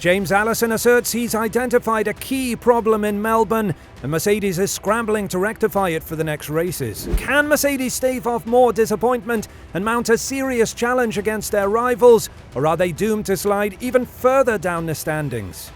James Allison asserts he's identified a key problem in Melbourne, and Mercedes is scrambling to rectify it for the next races. Can Mercedes stave off more disappointment and mount a serious challenge against their rivals, or are they doomed to slide even further down the standings?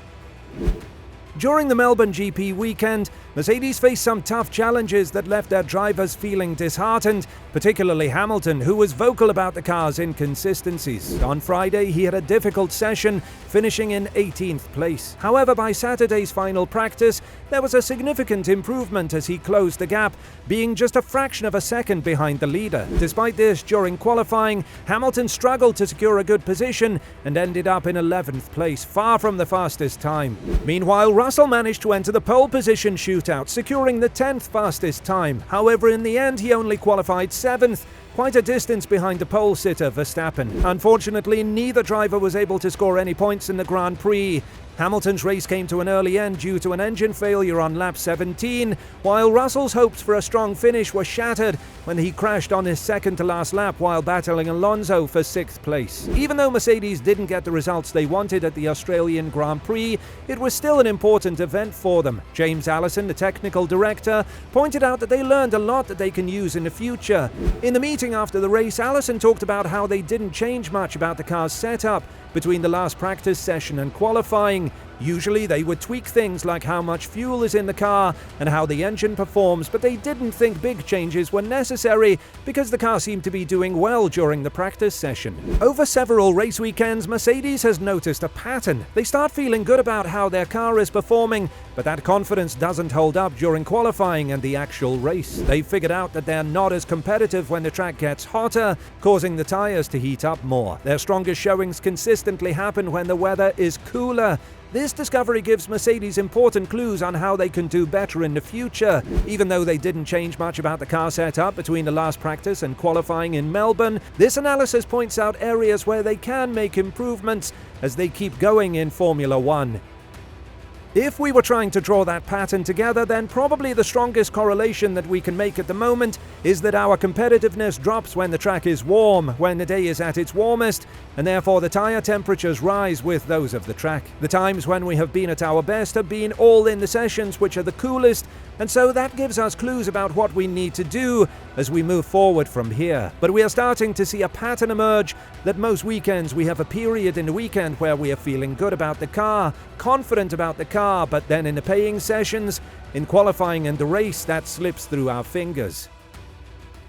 During the Melbourne GP weekend, Mercedes faced some tough challenges that left their drivers feeling disheartened, particularly Hamilton, who was vocal about the car's inconsistencies. On Friday, he had a difficult session, finishing in 18th place. However, by Saturday's final practice, there was a significant improvement as he closed the gap, being just a fraction of a second behind the leader. Despite this, during qualifying, Hamilton struggled to secure a good position and ended up in 11th place, far from the fastest time. Meanwhile, Russell managed to enter the pole position shootout, securing the 10th fastest time. However, in the end, he only qualified 7th, quite a distance behind the pole sitter Verstappen. Unfortunately, neither driver was able to score any points in the Grand Prix. Hamilton's race came to an early end due to an engine failure on lap 17, while Russell's hopes for a strong finish were shattered when he crashed on his second-to-last lap while battling Alonso for 6th place. Even though Mercedes didn't get the results they wanted at the Australian Grand Prix, it was still an important event for them. James Allison, the technical director, pointed out that they learned a lot that they can use in the future. In the meeting after the race, Allison talked about how they didn't change much about the car's setup between the last practice session and qualifying. Usually they would tweak things like how much fuel is in the car and how the engine performs, but they didn't think big changes were necessary because the car seemed to be doing well during the practice session. Over several race weekends, Mercedes has noticed a pattern. They start feeling good about how their car is performing, but that confidence doesn't hold up during qualifying and the actual race. They've figured out that they're not as competitive when the track gets hotter, causing the tires to heat up more. Their strongest showings consistently happen when the weather is cooler. This discovery gives Mercedes important clues on how they can do better in the future. Even though they didn't change much about the car setup between the last practice and qualifying in Melbourne, this analysis points out areas where they can make improvements as they keep going in Formula One. If we were trying to draw that pattern together, then probably the strongest correlation that we can make at the moment is that our competitiveness drops when the track is warm, when the day is at its warmest, and therefore the tyre temperatures rise with those of the track. The times when we have been at our best have been all in the sessions which are the coolest, and so that gives us clues about what we need to do as we move forward from here. But we are starting to see a pattern emerge that most weekends we have a period in the weekend where we are feeling good about the car, confident about the car, but then in the paying sessions, in qualifying and the race, that slips through our fingers,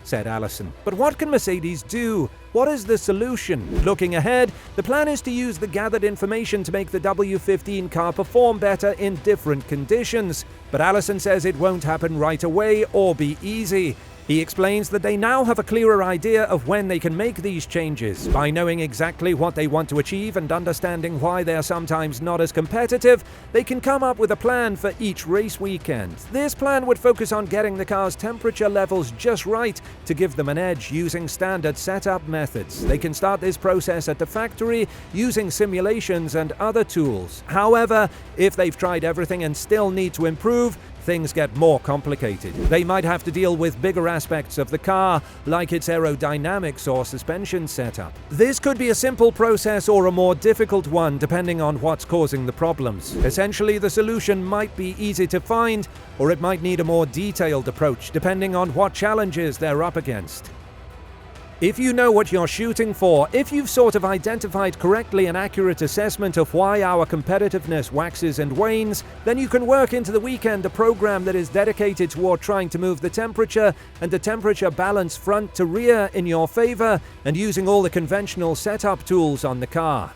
said Allison. But what can Mercedes do? What is the solution? Looking ahead, the plan is to use the gathered information to make the W15 car perform better in different conditions. But Allison says it won't happen right away or be easy. He explains that they now have a clearer idea of when they can make these changes. By knowing exactly what they want to achieve and understanding why they are sometimes not as competitive, they can come up with a plan for each race weekend. This plan would focus on getting the car's temperature levels just right to give them an edge using standard setup methods. They can start this process at the factory using simulations and other tools. However, if they've tried everything and still need to improve, things get more complicated. They might have to deal with bigger aspects of the car, like its aerodynamics or suspension setup. This could be a simple process or a more difficult one, depending on what's causing the problems. Essentially, the solution might be easy to find, or it might need a more detailed approach, depending on what challenges they're up against. If you know what you're shooting for, if you've sort of identified correctly an accurate assessment of why our competitiveness waxes and wanes, then you can work into the weekend a program that is dedicated toward trying to move the temperature and the temperature balance front to rear in your favor and using all the conventional setup tools on the car.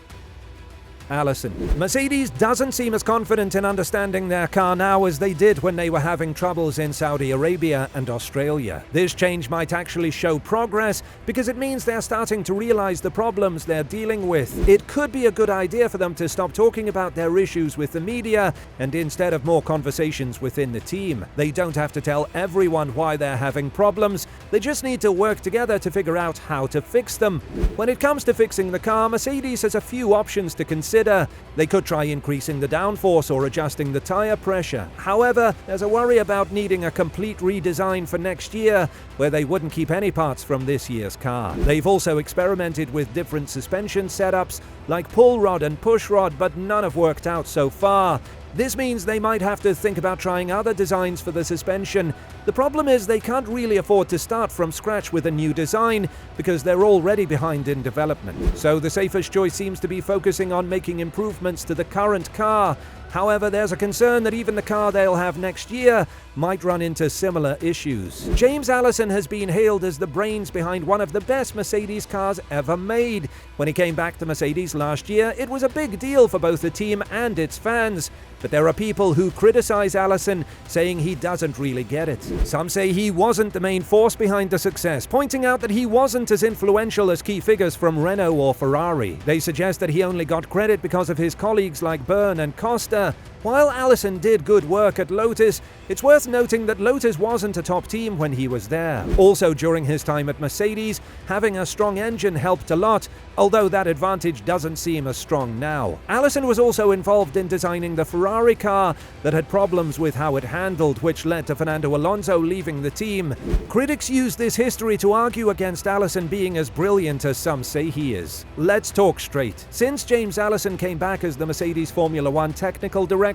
Allison. Mercedes doesn't seem as confident in understanding their car now as they did when they were having troubles in Saudi Arabia and Australia. This change might actually show progress because it means they're starting to realize the problems they're dealing with. It could be a good idea for them to stop talking about their issues with the media and instead have more conversations within the team. They don't have to tell everyone why they're having problems. They just need to work together to figure out how to fix them. When it comes to fixing the car, Mercedes has a few options to consider. consider. They could try increasing the downforce or adjusting the tyre pressure. However, there's a worry about needing a complete redesign for next year, where they wouldn't keep any parts from this year's car. They've also experimented with different suspension setups, like pull rod and push rod, but none have worked out so far. This means they might have to think about trying other designs for the suspension. The problem is they can't really afford to start from scratch with a new design because they're already behind in development. So the safest choice seems to be focusing on making improvements to the current car. However, there's a concern that even the car they'll have next year might run into similar issues. James Allison has been hailed as the brains behind one of the best Mercedes cars ever made. When he came back to Mercedes last year, it was a big deal for both the team and its fans. But there are people who criticize Allison, saying he doesn't really get it. Some say he wasn't the main force behind the success, pointing out that he wasn't as influential as key figures from Renault or Ferrari. They suggest that he only got credit because of his colleagues like Byrne and Costa. While Allison did good work at Lotus, it's worth noting that Lotus wasn't a top team when he was there. Also, during his time at Mercedes, having a strong engine helped a lot, although that advantage doesn't seem as strong now. Allison was also involved in designing the Ferrari car that had problems with how it handled, which led to Fernando Alonso leaving the team. Critics use this history to argue against Allison being as brilliant as some say he is. Let's talk straight. Since James Allison came back as the Mercedes Formula One technical director,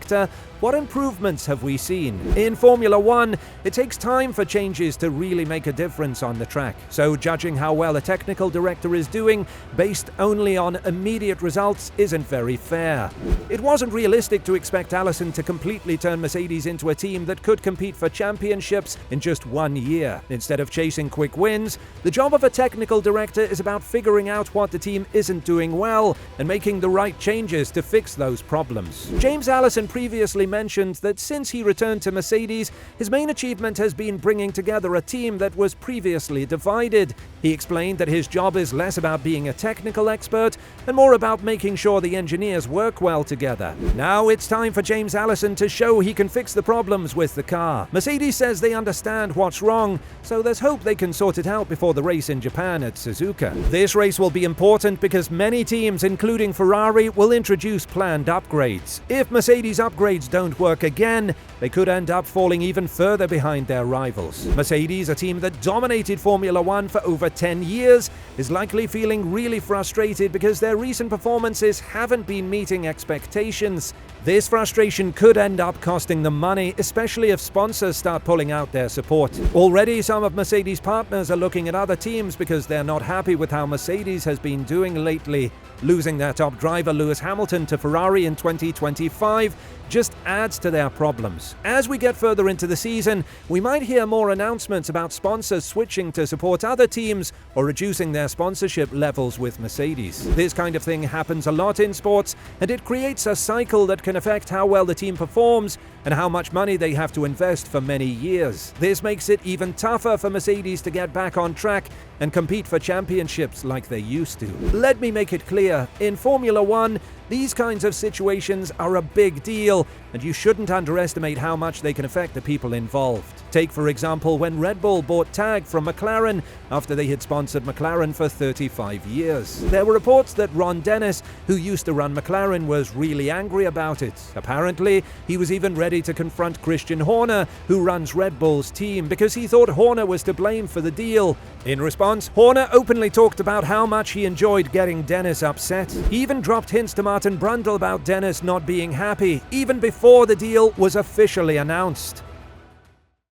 what improvements have we seen? In Formula One, it takes time for changes to really make a difference on the track. So judging how well a technical director is doing based only on immediate results isn't very fair. It wasn't realistic to expect Allison to completely turn Mercedes into a team that could compete for championships in just 1 year. Instead of chasing quick wins, the job of a technical director is about figuring out what the team isn't doing well and making the right changes to fix those problems. James Allison previously mentioned that since he returned to Mercedes, his main achievement has been bringing together a team that was previously divided. He explained that his job is less about being a technical expert and more about making sure the engineers work well together. Now it's time for James Allison to show he can fix the problems with the car. Mercedes says they understand what's wrong, so there's hope they can sort it out before the race in Japan at SUZUKA. This race will be important because many teams, including Ferrari, will introduce planned upgrades. If Mercedes upgrades don't work again, they could end up falling even further behind their rivals. Mercedes, a team that dominated Formula One for over 10 years, is likely feeling really frustrated because their recent performances haven't been meeting expectations. This frustration could end up costing them money, especially if sponsors start pulling out their support. Already, some of Mercedes' partners are looking at other teams because they're not happy with how Mercedes has been doing lately. Losing their top driver Lewis Hamilton to Ferrari in 2025 just adds to their problems. As we get further into the season, we might hear more announcements about sponsors switching to support other teams or reducing their sponsorship levels with Mercedes. This kind of thing happens a lot in sports, and it creates a cycle that can affect how well the team performs and how much money they have to invest for many years. This makes it even tougher for Mercedes to get back on track and compete for championships like they used to. Let me make it clear, in Formula One, these kinds of situations are a big deal, and you shouldn't underestimate how much they can affect the people involved. Take, for example, when Red Bull bought TAG from McLaren after they had sponsored McLaren for 35 years. There were reports that Ron Dennis, who used to run McLaren, was really angry about it. Apparently, he was even ready to confront Christian Horner, who runs Red Bull's team, because he thought Horner was to blame for the deal. In response, Horner openly talked about how much he enjoyed getting Dennis upset. He even dropped hints to Martin Brundle about Dennis not being happy, even before the deal was officially announced.